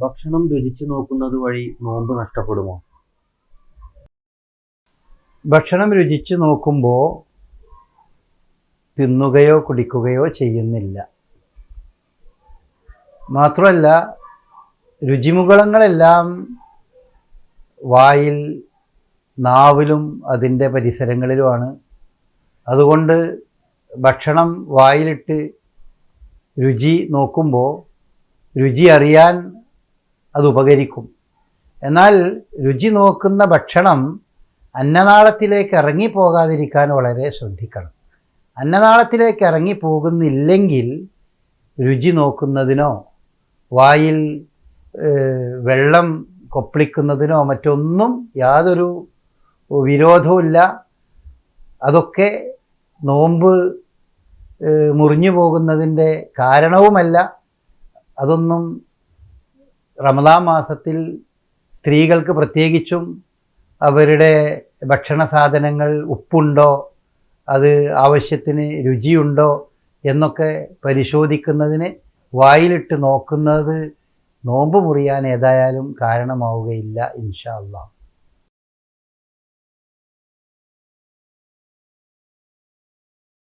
ഭക്ഷണം രുചിച്ചു നോക്കുന്നത് വഴി നോമ്പ് നഷ്ടപ്പെടുമോ? ഭക്ഷണം രുചിച്ചു നോക്കുമ്പോൾ തിന്നുകയോ കുടിക്കുകയോ ചെയ്യുന്നില്ല. മാത്രമല്ല, രുചിമുകളങ്ങളെല്ലാം വായിൽ, നാവിലും അതിൻ്റെ പരിസരങ്ങളിലുമാണ്. അതുകൊണ്ട് ഭക്ഷണം വായിലിട്ട് രുചി നോക്കുമ്പോൾ രുചി അറിയാൻ അത് ഉപകരിക്കും. എന്നാൽ രുചി നോക്കുന്ന ഭക്ഷണം അന്നനാളത്തിലേക്ക് ഇറങ്ങിപ്പോകാതിരിക്കാൻ വളരെ ശ്രദ്ധിക്കണം. അന്നനാളത്തിലേക്ക് ഇറങ്ങിപ്പോകുന്നില്ലെങ്കിൽ രുചി നോക്കുന്നതിനോ വായിൽ വെള്ളം കൊപ്പിളിക്കുന്നതിനോ മറ്റൊന്നും യാതൊരു വിരോധവുമില്ല. അതൊക്കെ നോമ്പ് മുറിഞ്ഞു പോകുന്നതിൻ്റെ കാരണവുമല്ല. അതൊന്നും റമദാൻ മാസത്തിൽ സ്ത്രീകൾക്ക് പ്രത്യേകിച്ചും അവരുടെ ഭക്ഷണ സാധനങ്ങൾ ഉപ്പുണ്ടോ, അത് ആവശ്യത്തിന് രുചിയുണ്ടോ എന്നൊക്കെ പരിശോധിക്കുന്നതിന് വായിലിട്ട് നോക്കുന്നത് നോമ്പ് മുറിയാൻ ഏതായാലും കാരണമാവുകയില്ല ഇൻഷാ അല്ലാഹ്.